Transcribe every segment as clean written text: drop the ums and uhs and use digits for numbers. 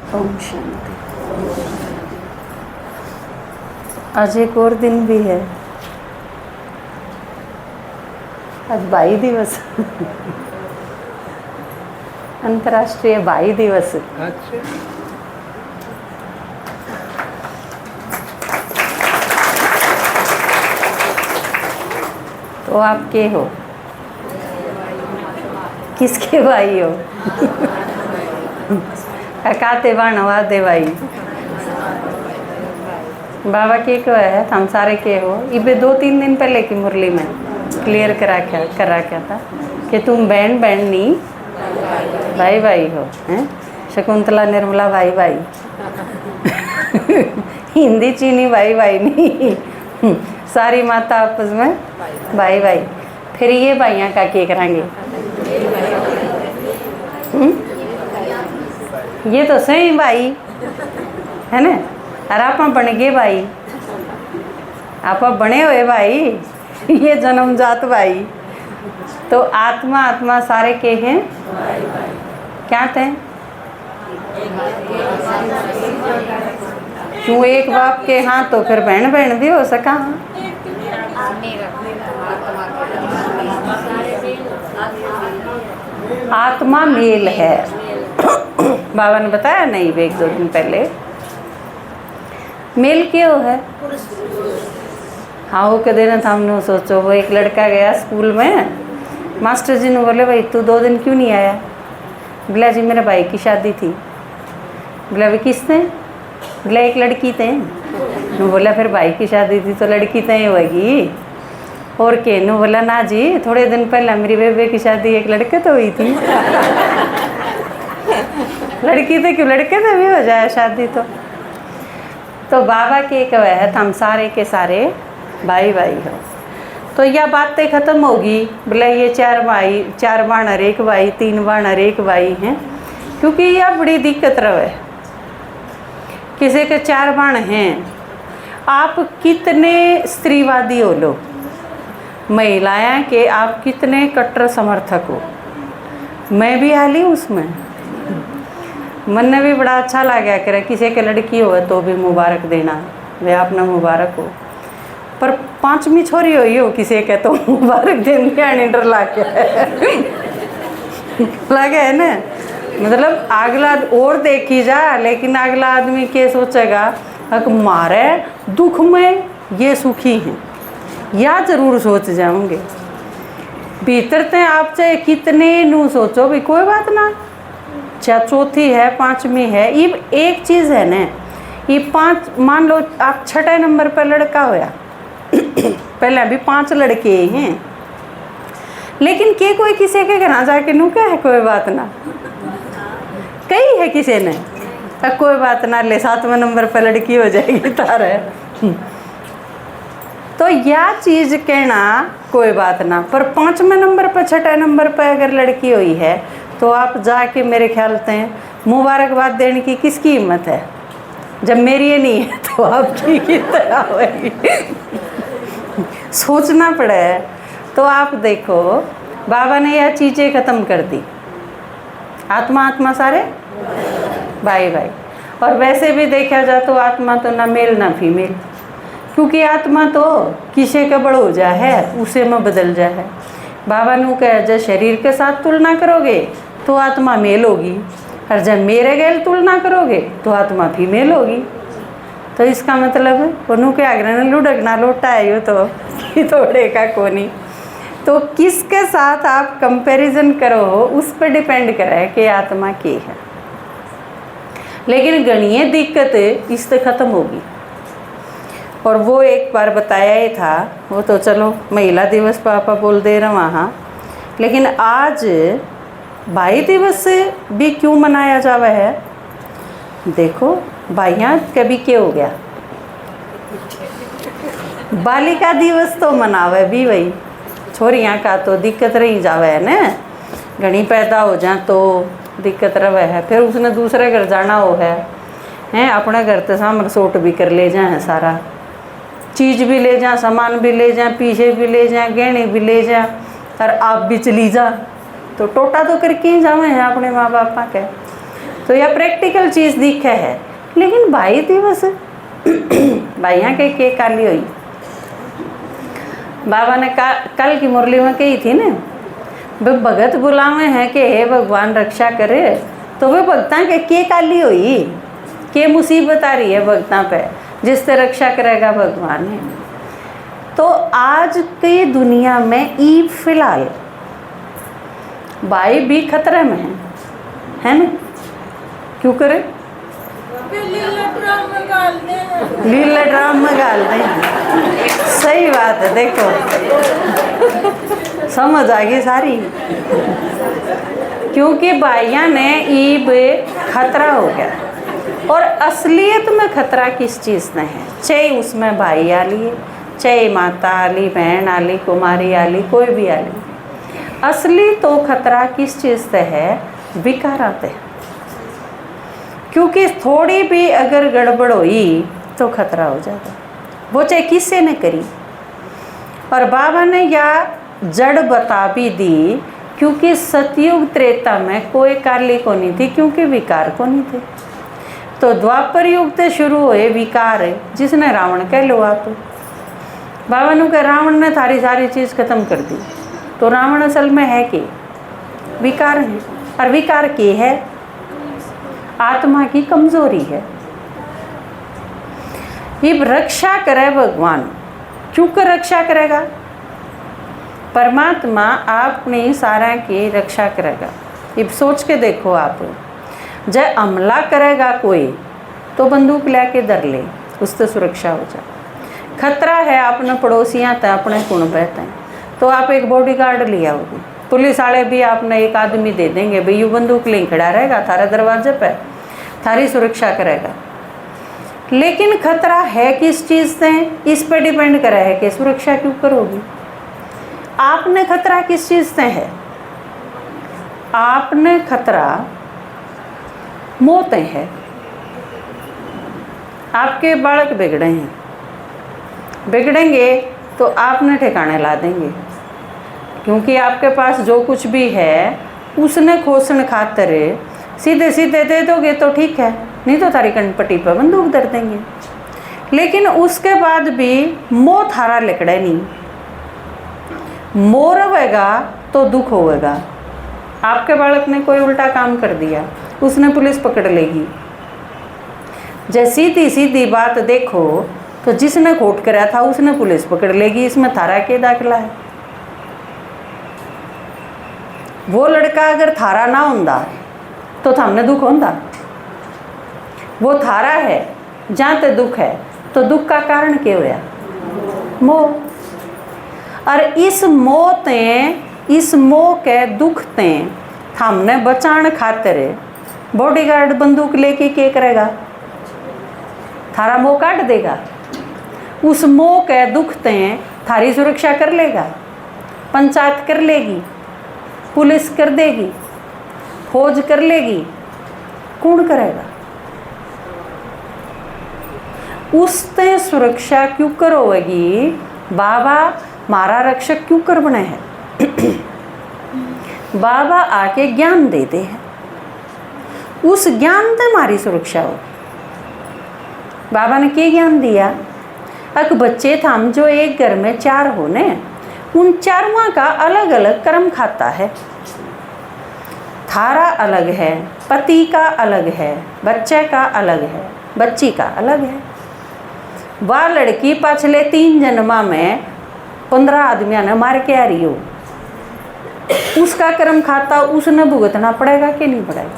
ओम शांति। आज एक और दिन भी है, आज बाई दिवस अंतर्राष्ट्रीय बाई दिवस। अच्छा, तो आप के हो, किसके भाई हो? काते बाणवा दे भाई बाबा के को है, हम सारे के हो। इबे 2-3 दिन पहले की मुरली में क्लियर करा क्या था कि तुम बहन बहन नहीं भाई भाई हो, हैं? शकुंतला निर्मला भाई भाई हिंदी चीनी भाई भाई नहीं, सारी माता आपस में भाई भाई। फिर ये भाइयाँ का के कराएंगे? ये तो सही भाई है ना। अरे आप बन गए भाई, आप बने हुए भाई, ये जन्मजात भाई। तो आत्मा आत्मा सारे के हैं क्या थे? क्यों एक बाप के? हाँ तो फिर बहन बहन भी हो सका। आत्मा मेल है, बाबा ने बताया नहीं 1-2 दिन पहले। मेल क्यों है? हाँ वो कह देना था, हमने सोचो वो एक लड़का गया स्कूल में, मास्टर जी ने बोले भाई तू 2 दिन क्यों नहीं आया? बोला जी मेरे भाई की शादी थी। बोला भाई किसने? बोला एक लड़की थे। बोला फिर भाई की शादी थी तो लड़की तो ही होगी और के? नो बोला ना जी थोड़े दिन पहले मेरी बेबे की शादी एक लड़के तो हुई थी। लड़की तो क्यों, लड़के तो भी हो जाए शादी। तो बाबा के एक है, हम सारे के सारे भाई भाई हो। तो यह बातें ख़त्म होगी। बोला ये 4 भाई, 4 बाणर एक भाई, 3 बाणर एक भाई हैं, क्योंकि यह बड़ी दिक्कत रहे। किसी के 4 बाण हैं, आप कितने स्त्रीवादी हो लो, महिलाएं के आप कितने कट्टर समर्थक हो, मैं भी हाली उसमें। मन ने भी बड़ा अच्छा लगा करे किसी के लड़की हो तो भी मुबारक देना, वे अपना मुबारक हो। पर 5वीं छोरी हो किसी के तो मुबारक देने डर लागे है ना। मतलब अगला और देखी जा, लेकिन अगला आदमी क्या सोचेगा, अक मारे दुख में ये सुखी हैं, या जरूर सोच जाओगे। भीतर ते आप चाहे कितने नू सोचो भी कोई बात ना, चाहे 4थी है 5वीं है, ये एक चीज़ है ना। ये 5 मान लो आप 6ठे नंबर पर लड़का होया पहले भी 5 लड़के हैं, लेकिन के कोई किसी के घर जाके नू क्या है कोई बात ना, कही है किसी ने कोई बात ना ले 7वें नंबर पर लड़की हो जाएगी तारे। तो यह चीज़ कहना कोई बात ना, पर 5वें नंबर पर 6ठे नंबर पर अगर लड़की हुई है तो आप जाके मेरे ख्याल से मुबारकबाद देने की किसकी हिम्मत है? जब मेरी ये नहीं है तो आपकी की तरह होगी। सोचना पड़ा है। तो आप देखो बाबा ने यह चीज़ें ख़त्म कर दी, आत्मा आत्मा सारे भाई भाई। और वैसे भी देखा जाए तो आत्मा तो ना मेल ना फीमेल, क्योंकि आत्मा तो किसी का बड़ हो जा है उसे में बदल जा है। बाबा ने कहा जब शरीर के साथ तुलना करोगे तो आत्मा मेल होगी, और जब मेरे गैल तुलना करोगे तो आत्मा फीमेल होगी। तो इसका मतलब उन्हों के आग्रह लुढ़कना लोटा है यो तो थोड़े का कोनी। तो किसके साथ आप कंपैरिजन करो उस पर डिपेंड करे कि आत्मा के है। लेकिन गणीय दिक्कत इससे ख़त्म होगी। और वो एक बार बताया ही था, वो तो चलो महिला दिवस पापा बोल दे रहा वहाँ, लेकिन आज भाई दिवस भी क्यों मनाया जावा है? देखो भाइयाँ कभी क्या हो गया, बालिका दिवस तो मनावे भी वही, छोरियाँ का तो दिक्कत रही जावे है ना, घनी पैदा हो जाए तो दिक्कत रहे है। फिर उसने दूसरे घर जाना हो है अपने घर तो सामर सोट भी कर ले जाए, सारा चीज़ भी ले जा, सामान भी ले जा, पीछे भी ले जा, गहने भी ले जा, और आप भी चली जा, तो टोटा तो करके ही जावे हैं अपने माँ बापा के। तो यह प्रैक्टिकल चीज़ दिखे है। लेकिन भाई दिवस भाइयाँ के काली हुई। बाबा ने कल की मुरली में कही थी ना, वे भगत बुलावे हैं कि हे भगवान रक्षा करे, तो वे भगतां के काली हुई, के मुसीबत आ रही है भगतां पे, जिससे रक्षा करेगा भगवान है। तो आज की दुनिया में ई फिलहाल भाई भी खतरे में है ना? क्यों करे? लीला ड्राम में गाल दें। सही बात है, देखो समझ आ गई सारी। क्योंकि भाइयों ने ईब खतरा हो गया। और असलियत में खतरा किस चीज़ में है? चाहे उसमें भाई आली है, चाहे माता आली, बहन आली, कुमारी आली, कोई भी आली, असली तो खतरा किस चीज़ से है? विकारात है। क्योंकि थोड़ी भी अगर गड़बड़ हुई तो खतरा हो जाता, वो चाहे किससे ने करी। और बाबा ने यह जड़ बता भी दी, क्योंकि सतयुग त्रेता में कोई काली को नहीं थी, क्योंकि विकार को नहीं थे। तो द्वापर युग से शुरू हुए विकार है, जिसने रावण कह लो आप। बाबा ने कहा रावण ने थारी सारी चीज़ खत्म कर दी। तो रावण असल में है कि विकार है, और विकार के है आत्मा की कमजोरी है। ये रक्षा करे भगवान, क्यों कर रक्षा करेगा? परमात्मा अपनी सारा की रक्षा करेगा। ये सोच के देखो आप, जब हमला करेगा कोई तो बंदूक लेके डर ले, उससे सुरक्षा हो जाए। खतरा है अपने पड़ोसियाँ तय अपने कुण बहते हैं, तो आप एक बॉडीगार्ड लिया होगी, पुलिस वाले भी आपने एक आदमी दे देंगे, भाई यू बंदूक ले खड़ा रहेगा थारे दरवाजे पे, थारी सुरक्षा करेगा। लेकिन खतरा है किस चीज़ से? इस पे डिपेंड करा है कि सुरक्षा क्यों करोगी। आपने खतरा किस चीज़ से है? आपने खतरा मौतें है। आपके बालक बिगड़े हैं, बिगड़ेंगे तो आपने ठिकाने ला देंगे, क्योंकि आपके पास जो कुछ भी है उसने खोसन खातर सीधे सीधे दे दोगे तो ठीक है, नहीं तो तारी कनपट्टी पर बंदूक धर देंगे। लेकिन उसके बाद भी मोह थारा लिकड़े नहीं, मोह रहेगा तो दुख होगा। आपके बालक ने कोई उल्टा काम कर दिया, उसने पुलिस पकड़ लेगी। जैसे सीधी सीधी बात देखो तो जिसने खोट करा था उसने पुलिस पकड़ लेगी, इसमें थारा के दाखिला है। वो लड़का अगर थारा ना होंदा तो थामने दुख होंदा। वो थारा है जहाँ ते दुख है, तो दुख का कारण क्या होया? मोह। और इस मोह के दुख ते थामने बचाने खातिर बॉडीगार्ड बंदूक लेके क्या करेगा? थारा मोह काट देगा। उस मोह के दुख ते थारी सुरक्षा कर लेगा, पंचायत कर लेगी, पुलिस कर देगी, फौज कर लेगी, कौन करेगा? उसते सुरक्षा क्यों करोगी? बाबा मारा रक्षक क्यों कर बने हैं? बाबा आके ज्ञान देते हैं, उस ज्ञान से हमारी सुरक्षा हो। बाबा ने क्या ज्ञान दिया? एक बच्चे था हम जो एक घर में 4 होने, उन 4वां का अलग अलग कर्म खाता है। थारा अलग है, पति का अलग है, बच्चे का अलग है, बच्ची का अलग है। वह लड़की पिछले 3 जन्मा में 15 आदमियों ने मार के आ रही हो, उसका कर्म खाता उसने भुगतना पड़ेगा कि नहीं पड़ेगा?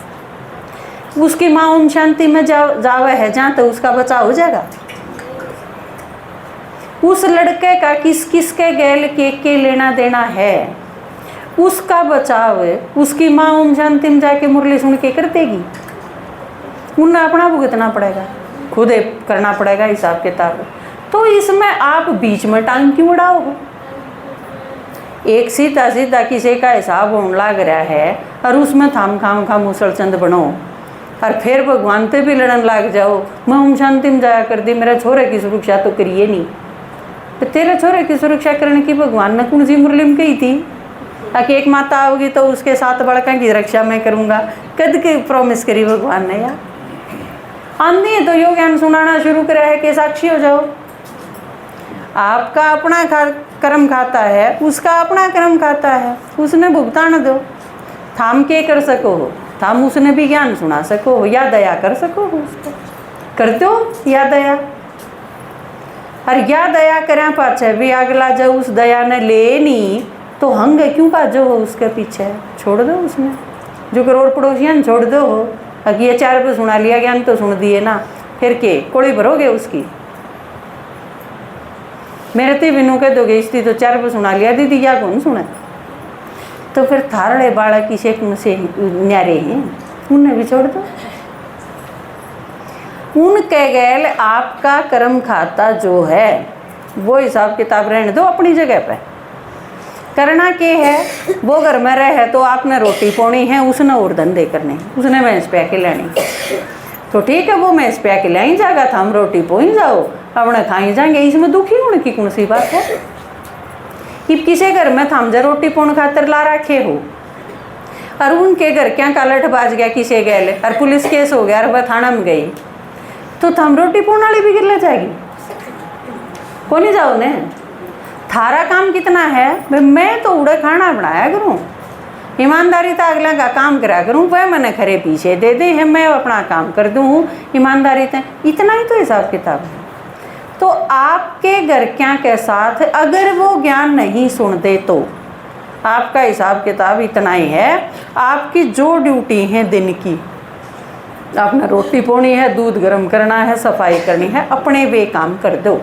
उसकी माँ ओम शांति में जावे है जहाँ तो उसका बचाव हो जाएगा। उस लड़के का किस किस के गैल के लेना देना है, उसका बचाव उसकी माँ ओम शांति में जाके मुरली सुन के कर देगी। उन्हें अपना भुगतना पड़ेगा, खुद करना पड़ेगा हिसाब किताब। तो इसमें आप बीच में टांग क्यों उड़ाओगे? एक सीधा सीधा किसी का हिसाब होने लग रहा है और उसमें थाम खाम खा मुसलचंद बनो और फिर भगवान पे भी लड़न लग जाओ। मैं ओम शांति में जाया कर दी, मेरे छोरे की सुरक्षा तो करिए नहीं। तो तेरे छोरे की सुरक्षा करने की भगवान ने कौन सी मुरली में कही थी? ताकि एक माता आओगी तो उसके 7 बड़का की रक्षा मैं करूँगा, कद के प्रॉमिस करी भगवान ने यार। आंधी तो यो ज्ञान सुनाना शुरू करा है कि साक्षी हो जाओ। आपका अपना कर्म खाता है, उसका अपना कर्म खाता है, उसने भुगतान दो। थाम के कर सको हो, थाम उसने भी ज्ञान सुना सको हो या दया कर सको हो उस पर, कर दो या दया। और या दया करें पाछे भी अगला जब उस दया ने ले नहीं तो हंग क्यों बाजो हो उसके पीछे, छोड़ दो उसमें। जो करोड़ पड़ोसियां छोड़ दो हो, अगर ये 4 पे सुना लिया ज्ञान तो सुन दिए ना, फिर के कोड़ी भरोगे उसकी। मेरे ती बिनू के दोगे इसकी तो 4 पे सुना लिया दीदी या कौन सुना, तो फिर थारड़े बालक किसे से न्यारे हैं, उन्हें भी छोड़ दो। उनके गैल आपका कर्म खाता जो है वो हिसाब किताब रहने दो अपनी जगह पे। करना के है, वो घर में रहे तो आपने रोटी पानी है, उसने और धंधे करने, उसने भैंस पे के लेनी तो ठीक है, वो भैंस पे के ले ही जाएगा, था हम रोटी पोई जाओ अपने खाई जाएंगे, इसमें दुखी होने की कौन सी बात है। कि किसी घर में थम जा रोटी पोन खातर ला रखे हो और उनके घर क्या कालट बाज गया किसी गैल और पुलिस केस हो गया और वह थाना में गई तो थम रोटी पोन वाली भी गिर जाएगी, को नहीं जाओ ने। थारा काम कितना है, मैं तो उड़े खाना बनाया करूँ, ईमानदारी तो अगला का काम करा करूँ, वह मैंने खरे पीछे दे दे है, मैं अपना काम कर दूँ ईमानदारी से, इतना ही तो हिसाब किताब है। तो आपके घर क्या के साथ अगर वो ज्ञान नहीं सुनते तो आपका हिसाब किताब इतना ही है। आपकी जो ड्यूटी है दिन की, आपने रोटी पोनी है, दूध गर्म करना है, सफाई करनी है, अपने वे काम कर दो।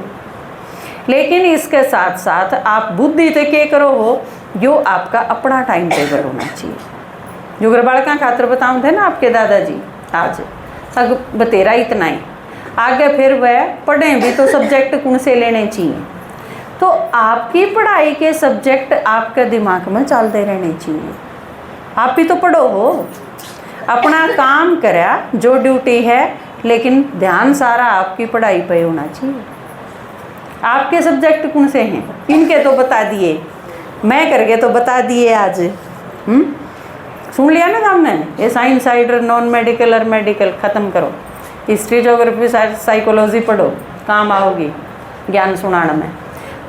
लेकिन इसके साथ साथ आप बुद्धि से क्या करो हो, जो आपका अपना टाइम टेबल होना चाहिए। जो गरबाड़का खातर बताऊँ थे ना आपके दादाजी, आज तक बतेरा इतना ही, आगे फिर वह पढ़ें भी तो सब्जेक्ट कौन से लेने चाहिए। तो आपकी पढ़ाई के सब्जेक्ट आपके दिमाग में चलते रहने चाहिए। आप भी तो पढ़ो हो, अपना काम करा जो ड्यूटी है, लेकिन ध्यान सारा आपकी पढ़ाई पे होना चाहिए। आपके सब्जेक्ट कौन से हैं, इनके तो बता दिए, मैं करके तो बता दिए आज। सुन लिया ना हमने, ये साइंस साइडर नॉन मेडिकल और मेडिकल ख़त्म करो, हिस्ट्री जोग्राफी साइकोलॉजी पढ़ो, काम आओगी ज्ञान सुनाने में।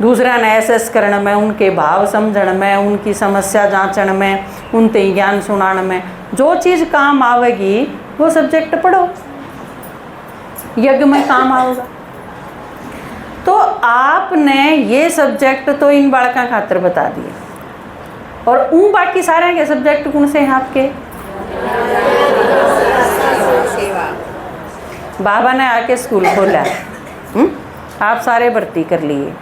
दूसरा ने एसेस करने में, उनके भाव समझने में, उनकी समस्या जांचने में, उनते ज्ञान सुनाने में, जो चीज़ काम आवेगी वो सब्जेक्ट पढ़ो, यज्ञ में काम आएगा। तो आपने ये सब्जेक्ट तो इन बालका खातर बता दिए, और उन बाकी सारे के सब्जेक्ट कौन से हैं आपके। बाबा ने आके स्कूल खोला, आप सारे भर्ती कर लिए,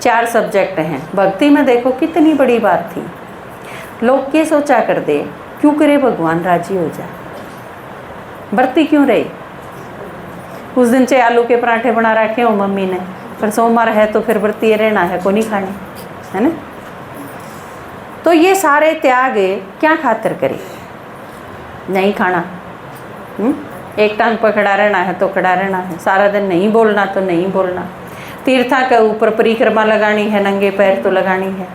4 सब्जेक्ट हैं। भक्ति में देखो कितनी बड़ी बात थी, लोग क्या सोचा कर दे, क्यों करे भगवान राजी हो जाए, भर्ती क्यों रही। उस दिन से आलू के पराठे बना रखे हो मम्मी ने, पर सोमवार है तो फिर भर्ती रहना है, को नहीं खाने, है ना। तो ये सारे त्याग क्या खातर करे, नहीं खाना, एक टांग पर खड़ा रहना है तो खड़ा रहना है, सारा दिन नहीं बोलना तो नहीं बोलना, तीर्था के ऊपर परिक्रमा लगानी है, नंगे पैर तो लगानी है।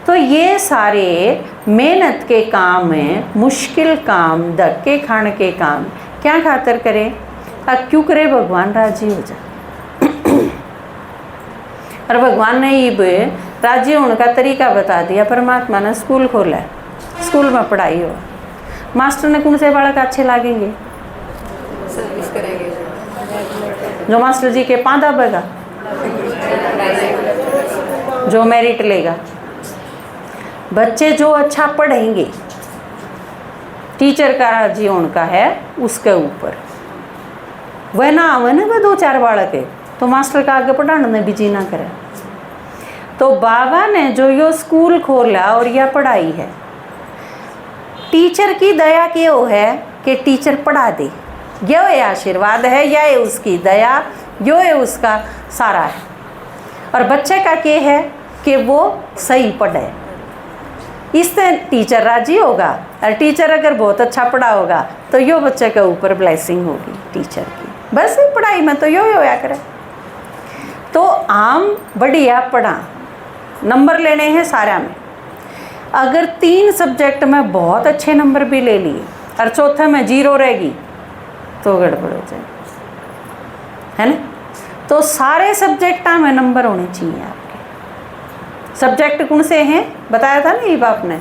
तो ये सारे मेहनत के काम हैं, मुश्किल काम, धक्के खाने के काम क्या खातर करे, क्यों करे भगवान राजी हो जाए। और भगवान ने ये राजी होने का तरीका बता दिया, परमात्मा ने स्कूल खोला है, स्कूल में पढ़ाई हो, मास्टर ने कौन से बालक अच्छे लगेंगे, सर्विस करेंगे, जो मास्टर जी के पाँदा बगा, जो मेरिट लेगा, बच्चे जो अच्छा पढ़ेंगे, टीचर का राजी उनका है उसके ऊपर। वह ना आवे ना वह 2-4 बालक है तो मास्टर का आगे पढ़ाने में बिजी ना करे। तो बाबा ने जो यो स्कूल खोला और यह पढ़ाई है, टीचर की दया क्यों है कि टीचर पढ़ा दे, यो है आशीर्वाद है, या है उसकी दया, यो है उसका सारा है। और बच्चे का क्या है कि वो सही पढ़े, इससे टीचर राजी होगा। और टीचर अगर बहुत अच्छा पढ़ा होगा तो यो बच्चे के ऊपर ब्लेसिंग होगी टीचर की। बस पढ़ाई में तो यो होया करे। तो आम बढ़िया पढ़ा, नंबर लेने हैं सारा में, अगर 3 सब्जेक्ट में बहुत अच्छे नंबर भी ले लिए और चौथे में 0 रहेगी तो गड़बड़ हो जाए, है ना। तो सारे सब्जेक्टा में नंबर होने चाहिए आपके। सब्जेक्ट कौन से हैं बताया था ना ये आपने,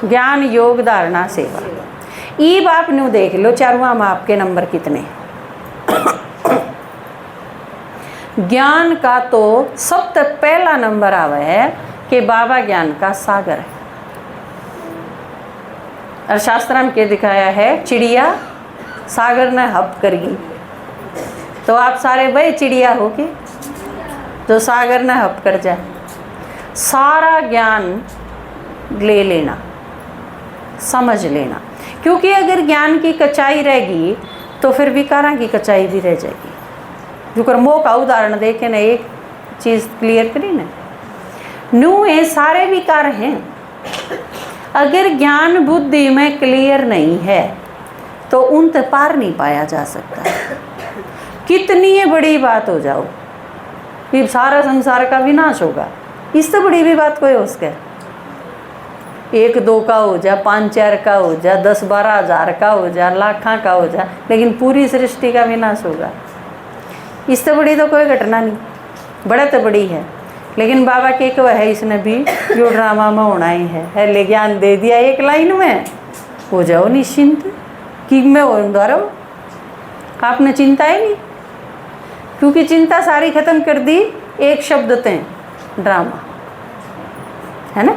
ज्ञान योग धारणा सेवा। ईब आप न्यू देख लो चारुआ में आपके नंबर कितने हैं। ज्ञान का तो सबसे पहला नंबर आवा है कि बाबा ज्ञान का सागर है। और शास्त्र में क्या दिखाया है, चिड़िया सागर ने हप करेगी। तो आप सारे वही चिड़िया हो के जो सागर ने हप कर जाए। सारा ज्ञान ले लेना, समझ लेना, क्योंकि अगर ज्ञान की कचाई रहेगी तो फिर विकारा की कचाई भी रह जाएगी। जो कर्मों का उदाहरण दे के ना एक चीज़ क्लियर करी ना, नू ये सारे विकार हैं। अगर ज्ञान बुद्धि में क्लियर नहीं है तो उन तक पार नहीं पाया जा सकता। कितनी ये बड़ी बात हो जाओ कि सारा संसार का विनाश होगा, इससे बड़ी भी बात कोई हो सके। 1-2 का हो जा, 5-4 का हो जा, 10-12 हज़ार का हो जा, लाखों का हो जा, लेकिन पूरी सृष्टि का विनाश होगा। इससे बड़ी तो कोई घटना नहीं, बड़ा तो बड़ी है। लेकिन बाबा के एक है, इसने भी जो ड्रामा में होना ही है ले ज्ञान दे दिया एक लाइन में, हो जाओ निश्चिंत कि मैं हो द्वारा आपने चिंता ही नहीं, क्योंकि चिंता सारी खत्म कर दी एक शब्द ते ड्रामा, है ना।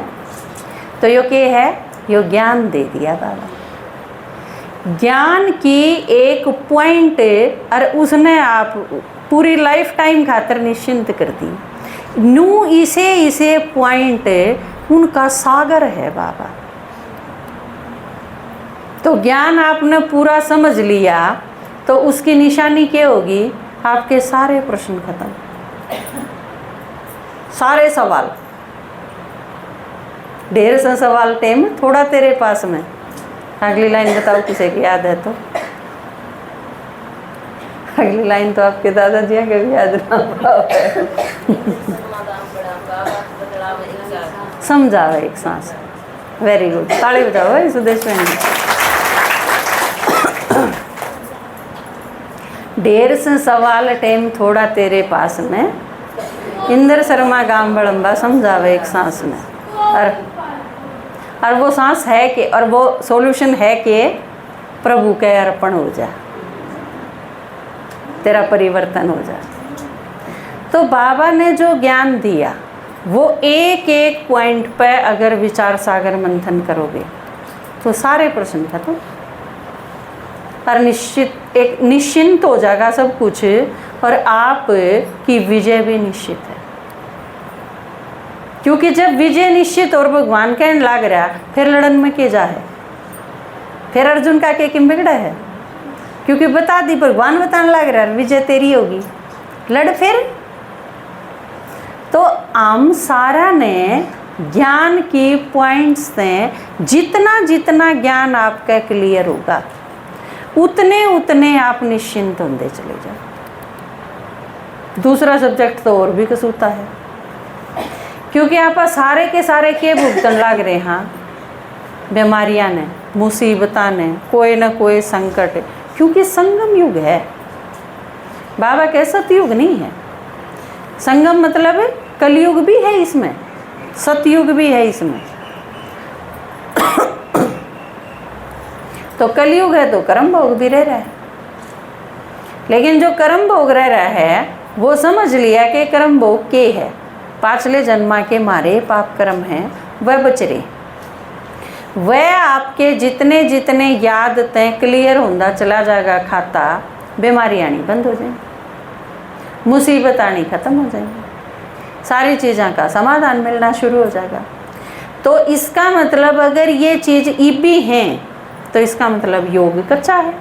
तो यो क्या है, यो ज्ञान दे दिया बाबा। ज्ञान की एक पॉइंट और उसने आप पूरी लाइफ टाइम खातर निश्चिंत कर दी। नू इसे पॉइंट उनका सागर है बाबा। तो ज्ञान आपने पूरा समझ लिया तो उसकी निशानी क्या होगी, आपके सारे प्रश्न खत्म, सारे सवाल। ढेर सा सवाल टेम थोड़ा तेरे पास में। अगली लाइन बताओ किसे की याद है तो। अगली लाइन तो आपके दादाजी के भी याद ना पाओ। समझाओ एक सांस। वेरी गुड, ताली बजाओ इस उद्देश्य में। ढेर से सवाल टेम थोड़ा तेरे पास में, इंद्र शर्मा गांव बड़म्बा समझावे एक सांस में। और वो सांस है कि, और वो सॉल्यूशन है कि प्रभु के अर्पण हो जा, तेरा परिवर्तन हो जा। तो बाबा ने जो ज्ञान दिया वो एक एक पॉइंट पे अगर विचार सागर मंथन करोगे तो सारे प्रश्न खत्म, और निश्चिंत हो जाएगा सब कुछ, और आप की विजय भी निश्चित है। क्योंकि जब विजय निश्चित और भगवान कहने लग रहा, फिर लड़न में के जा है, फिर अर्जुन का के किम बिगड़ा है, क्योंकि बता दी भगवान बताने लग रहा है विजय तेरी होगी, लड़ फिर। तो हम सारा ने ज्ञान की पॉइंट्स से जितना जितना ज्ञान आपका क्लियर होगा उतने उतने आप निश्चिंत होते चले जाओ। दूसरा सब्जेक्ट तो और भी कसूता है, क्योंकि आप सारे के सारे के भुगतन लग रहे हैं, बीमारियां ने, मुसीबतां ने, कोई ना कोई संकट, क्योंकि संगम युग है। बाबा के सतयुग नहीं है, संगम मतलब कलयुग भी है इसमें, सतयुग भी है इसमें। तो कलयुग है तो कर्म भोग भी रह रहा है, लेकिन जो कर्म भोग रह रहा है वो समझ लिया कि कर्म भोग के है, पाछले जन्मा के मारे पाप कर्म हैं वह बच रहे, वह आपके जितने जितने याद तय क्लियर होता चला जाएगा खाता, बीमारी आनी बंद हो जाएगी, मुसीबत आनी खत्म हो जाएगी, सारी चीज़ों का समाधान मिलना शुरू हो जाएगा। तो इसका मतलब अगर ये चीज़ इबी हैं तो इसका मतलब योग कच्चा है,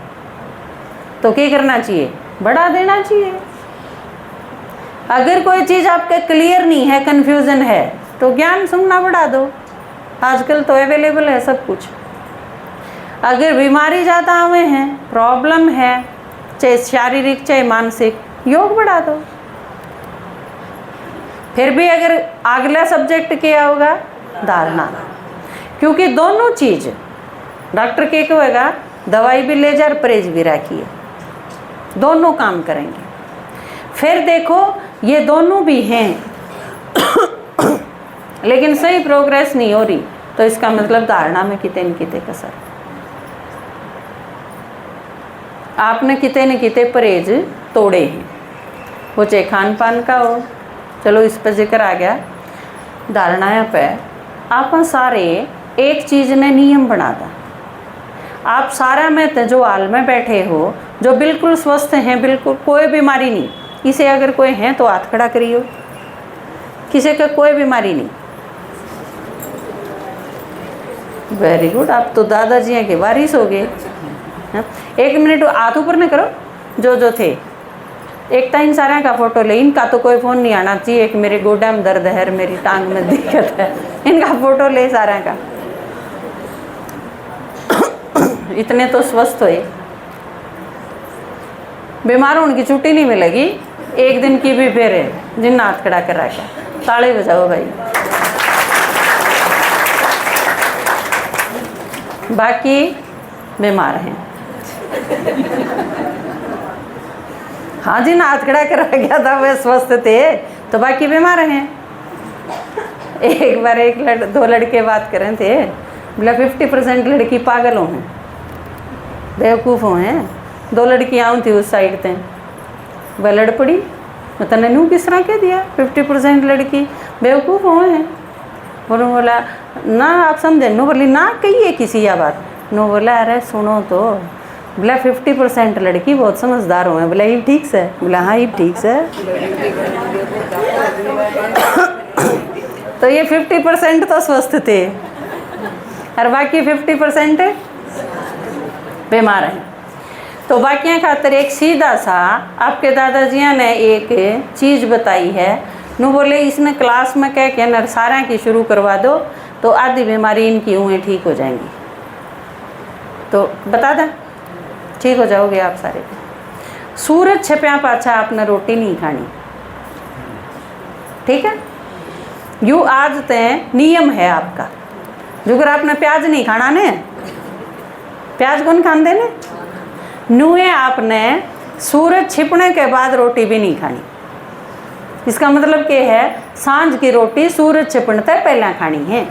तो क्या करना चाहिए, बढ़ा देना चाहिए। अगर कोई चीज़ आपके क्लियर नहीं है, कन्फ्यूज़न है, तो ज्ञान सुनना बढ़ा दो, आजकल तो अवेलेबल है सब कुछ। अगर बीमारी ज़्यादा हुए हैं, प्रॉब्लम है, चाहे शारीरिक चाहे मानसिक, योग बढ़ा दो। फिर भी अगर अगला सब्जेक्ट क्या होगा, धारणा, क्योंकि दोनों चीज़ डॉक्टर के कहेगा दवाई भी ले जा और परहेज भी रखिए, दोनों काम करेंगे। फिर देखो ये दोनों भी हैं लेकिन सही प्रोग्रेस नहीं हो रही, तो इसका मतलब धारणा में किते न किते कसर, आपने किते न किते परहेज तोड़े हैं, वो चाहे खान पान का हो, चलो इस पर जिक्र आ गया। धारणाएं पे आप सारे एक चीज़ ने नियम बना दा, आप सारा में जो हाल में बैठे हो, जो बिल्कुल स्वस्थ हैं, बिल्कुल कोई बीमारी नहीं, इसे अगर कोई है तो हाथ खड़ा करियो, किसी का कोई बीमारी नहीं। वेरी गुड, आप तो दादाजी के वारिस हो गए। एक मिनट हाथ ऊपर न करो, जो थे एक टाइम सारा का फोटो ले, इनका तो कोई फ़ोन नहीं आना चाहिए, एक मेरे गोडा में दर्द है, मेरी टांग में दिक्कत है, इनका फोटो ले सारा का। इतने तो स्वस्थ हुए, बीमार होने की छुट्टी नहीं मिलेगी, एक दिन की भी फिर है जिन हाथ खड़ा कर रखा, ताली बजाओ भाई। बाकी बीमार हैं, हाँ जिन हाथ खड़ा कर गया था वे स्वस्थ थे, तो बाकी बीमार हैं। एक बार दो लड़के बात कर रहे थे, बोला 50% लड़की पागलों हैं, बेवकूफ़ों हैं। दो लड़कियाँ थी उस साइड थे, वह लड़ पड़ी, मैं तने नू किस तरह कह दिया 50% लड़की बेवकूफ़ों हैं। बोला ना आप समझे, नो बोली ना कहिए किसी या बात, नो बोला अरे सुनो तो, बोला 50% लड़की बहुत समझदार हो हैं, बोला ये ठीक से, बोला हाँ ये ठीक से। तो ये 50% तो स्वस्थ थे और बाकी 50% बीमार हैं। तो बाकियाँ खातर एक सीधा सा आपके दादाजियाँ ने एक चीज़ बताई है, नू बोले इसने क्लास में कह के नरसारा की शुरू करवा दो तो आधी बीमारी इनकी हुएँ ठीक हो जाएंगी। तो बता दें, ठीक हो जाओगे आप सारे। सूरज छिपया पाछा आपने रोटी नहीं खानी, ठीक है। यू आज तय नियम है आपका, जो अगर आपने प्याज नहीं खाना ने, प्याज कौन खाते ने, नुए आपने सूरज छिपने के बाद रोटी भी नहीं खानी। इसका मतलब क्या है, सांझ की रोटी सूरज छिपने तक पहले खानी है।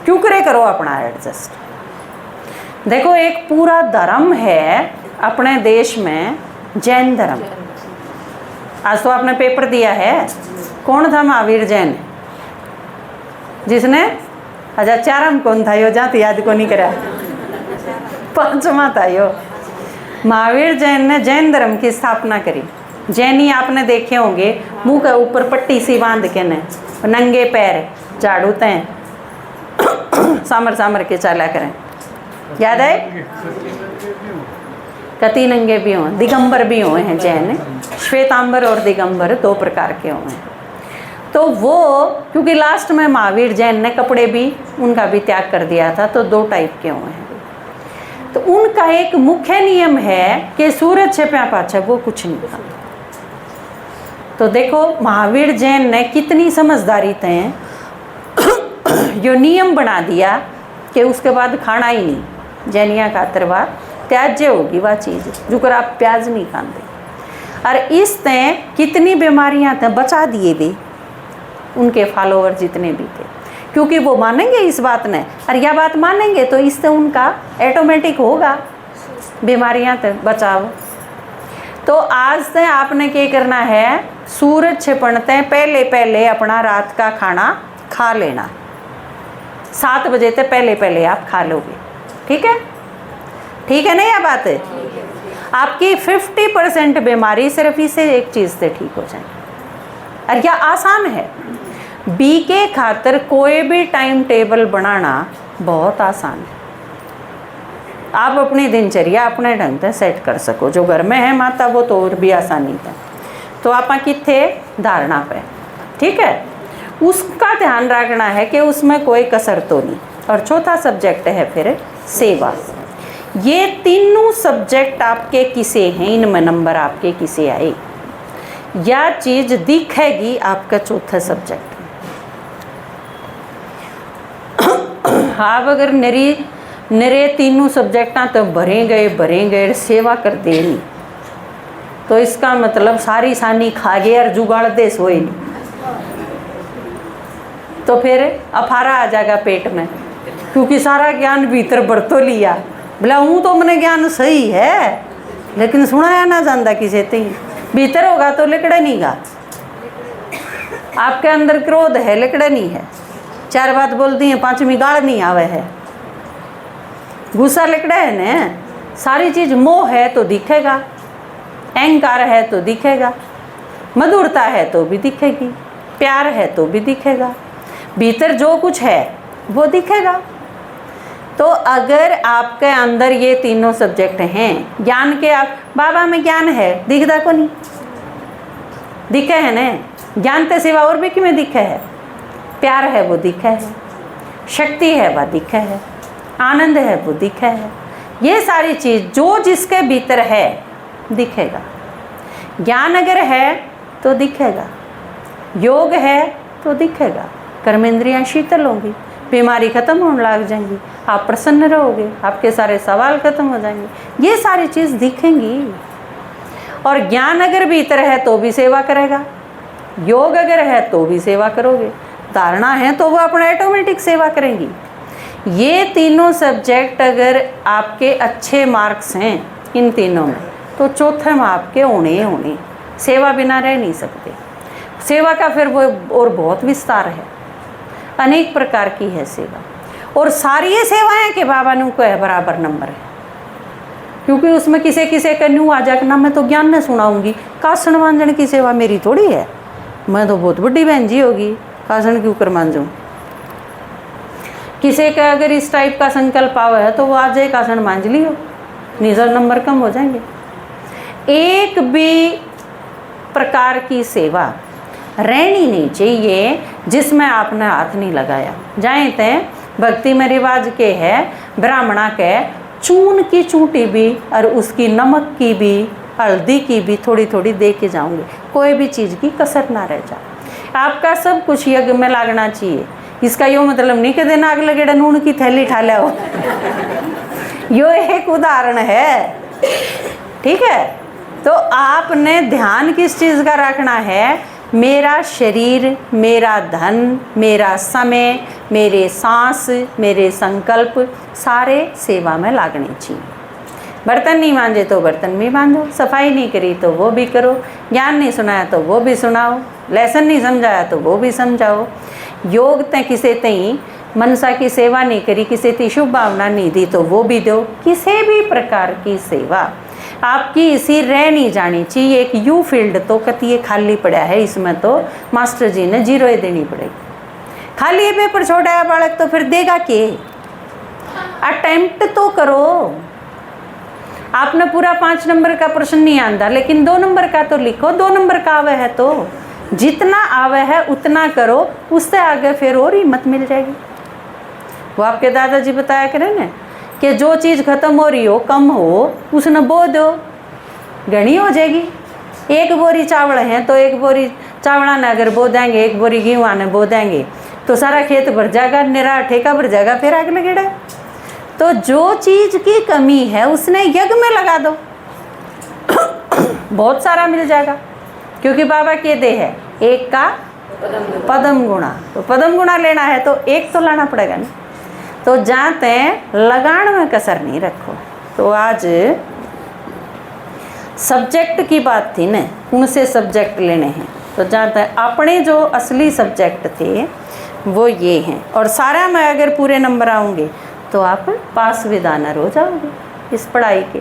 क्यों करे करो अपना एडजस्ट। देखो एक पूरा धर्म है अपने देश में, जैन धर्म। आज तो आपने पेपर दिया है, कौन था महावीर जैन, जिसने 1004 कौन था यो, जाती याद को नहीं करा, 5वां था यो। महावीर जैन ने जैन धर्म की स्थापना करी। जैनी आपने देखे होंगे, मुंह के ऊपर पट्टी सी बांध के ने, नंगे पैर झाड़ू तय सामर सामर के चला करें, याद है। कति नंगे भी हों, दिगंबर भी हुए हैं जैन, श्वेतांबर और दिगंबर 2 प्रकार के हुए हैं। तो वो क्योंकि लास्ट में महावीर जैन ने कपड़े भी उनका भी त्याग कर दिया था, तो 2 टाइप के हुए हैं। तो उनका एक मुख्य नियम है कि सूरज छिपया पाछा वो कुछ नहीं खाता। तो देखो महावीर जैन ने कितनी समझदारी थे, जो नियम बना दिया कि उसके बाद खाना ही नहीं, जैनिया खातर वह त्याज्य होगी वह चीज़, जो कर आप प्याज नहीं खाते। और इस तय कितनी बीमारियां थे बचा दिए वे उनके फॉलोअर जितने भी थे, क्योंकि वो मानेंगे इस बात ने, और यह बात मानेंगे तो इससे उनका ऑटोमेटिक होगा बीमारियां थे बचाव। तो आज से आपने क्या करना है, सूरज छिपणते पहले पहले अपना रात का खाना खा लेना, 7 बजे से पहले पहले आप खा लोगे, ठीक है। ठीक है ना, यह बात है। आपकी 50% बीमारी सिर्फ इसे एक चीज़ से ठीक हो जाए। और यह आसान है, बी के खातर कोई भी टाइम टेबल बनाना बहुत आसान है। आप अपनी दिनचर्या अपने ढंग से सेट कर सको, जो घर में है माता वो तो और भी आसानी था। तो आप कितने धारणा पे, ठीक है, उसका ध्यान रखना है कि उसमें कोई कसर तो नहीं। और चौथा सब्जेक्ट है फिर सेवा। ये तीनों सब्जेक्ट आपके किसे हैं, इनमें नंबर आपके किसे आए, यह चीज़ दिखेगी आपका चौथा सब्जेक्ट में। आप अगर नरे तीनों सब्जेक्टा तो भरे गए सेवा कर दे नहीं, तो इसका मतलब सारी सानी खा गए और जुगाड़ दे सोए नहीं, तो फिर अफारा आ जाएगा पेट में, क्योंकि सारा ज्ञान भीतर भर तो लिया। बोला हूँ तो मैंने ज्ञान सही है, लेकिन सुनाया ना जानता किसे ते भीतर होगा तो लिकड़ा नहीं गा। आपके अंदर क्रोध है, लिकड़ा नहीं है, 4 बात बोलती हैं, 5वीं गाड़ नहीं आवे है, गुस्सा लिकड़ा है न। सारी चीज़ मोह है तो दिखेगा, अहंकार है तो दिखेगा, मधुरता है तो भी दिखेगी, प्यार है तो भी दिखेगा, भीतर जो कुछ है वो दिखेगा। तो अगर आपके अंदर ये तीनों सब्जेक्ट हैं, ज्ञान के आप बाबा में ज्ञान है, दिखता को नहीं दिखे है न, ज्ञान के सिवा और भी कि में दिखे है, प्यार है वो दिखे है, शक्ति है वह दिखे है, आनंद है वो दिखे है। ये सारी चीज़ जो जिसके भीतर है दिखेगा। ज्ञान अगर है तो दिखेगा, योग है तो दिखेगा, कर्मेंद्रियाँ शीतल होंगी, बीमारी खत्म होने लग जाएंगी, आप प्रसन्न रहोगे, आपके सारे सवाल खत्म हो जाएंगे, ये सारी चीज़ दिखेंगी। और ज्ञान अगर भीतर है तो भी सेवा करेगा, योग अगर है तो भी सेवा करोगे, धारणा है तो वो अपना ऑटोमेटिक सेवा करेंगी। ये तीनों सब्जेक्ट अगर आपके अच्छे मार्क्स हैं इन तीनों में, तो चौथे में आपके होने सेवा बिना रह नहीं सकते। सेवा का फिर वो और बहुत विस्तार है, अनेक प्रकार की है सेवा, और सारी ये सेवाएं के बाबा नू को है बराबर नंबर है, क्योंकि उसमें किसे किसे का न्यू आ जाए ना, मैं तो ज्ञान में सुनाऊंगी, कासन मांझण की सेवा मेरी थोड़ी है, मैं तो बहुत बड़ी बहन जी होगी, कासन क्यों कर मांझूँ। किसी का अगर इस टाइप का संकल्प आवे है तो वो आज एक कासन मांझ लियो, निजर नंबर कम हो जाएंगे। एक भी प्रकार की सेवा रहनी नहीं चाहिए जिसमें आपने हाथ नहीं लगाया। जाए थे भक्ति में रिवाज के है, ब्राह्मणा के चून की चूंटी भी और उसकी नमक की भी, हल्दी की भी थोड़ी थोड़ी दे के जाऊँगी, कोई भी चीज़ की कसर ना रह जाए। आपका सब कुछ यज्ञ में लगना चाहिए। इसका यो मतलब नहीं कि दिन आग लगेड़ा नून की थैली ठा लो यो एक उदाहरण है, ठीक है। तो आपने ध्यान किस चीज़ का रखना है, मेरा शरीर, मेरा धन, मेरा समय, मेरे सांस, मेरे संकल्प सारे सेवा में लागने चाहिए। बर्तन नहीं मांजे तो बर्तन भी मांजो, सफाई नहीं करी तो वो भी करो, ज्ञान नहीं सुनाया तो वो भी सुनाओ, लेसन नहीं समझाया तो वो भी समझाओ। योग ते किसे तई मनसा की सेवा नहीं करी, किसे ती शुभ भावना नहीं दी तो वो भी दो। किसी भी प्रकार की सेवा आपकी इसी रह नहीं जानी चाहिए। एक यू फील्ड तो कतिये खाली पड़ा है, इसमें तो मास्टर जी ने 0 ही देनी पड़ेगी। खाली ये पेपर छोड़ा है बालक तो फिर देगा के, अटेम्प्ट तो करो। आपने पूरा 5 नंबर का प्रश्न नहीं आंदा, लेकिन 2 नंबर का तो लिखो, 2 नंबर का आवे है तो जितना आवे है उतना करो, उससे आगे फिर और हिम्मत मिल जाएगी। वो आपके दादाजी बताया करें ना कि जो चीज़ खत्म हो रही हो, कम हो, उसने बो दो, घनी हो जाएगी। 1 बोरी चावल है तो 1 बोरी चावड़ा ने अगर बो देंगे, 1 बोरी गेहूँ ने बो देंगे तो सारा खेत भर जाएगा, निरा ठेका भर जाएगा, फिर आग लगेगा। तो जो चीज़ की कमी है उसने यज्ञ में लगा दो बहुत सारा मिल जाएगा, क्योंकि बाबा के दे है एक का पदम गुणा, तो पदम गुणा लेना है तो 1 तो लाना पड़ेगा ना। तो जाते लगान में कसर नहीं रखो। तो आज सब्जेक्ट की बात थी न, उनसे सब्जेक्ट लेने हैं। तो जाते अपने जो असली सब्जेक्ट थे वो ये हैं, और सारा में अगर पूरे नंबर आऊँगे तो आप पास विदानर हो जाओगे इस पढ़ाई के।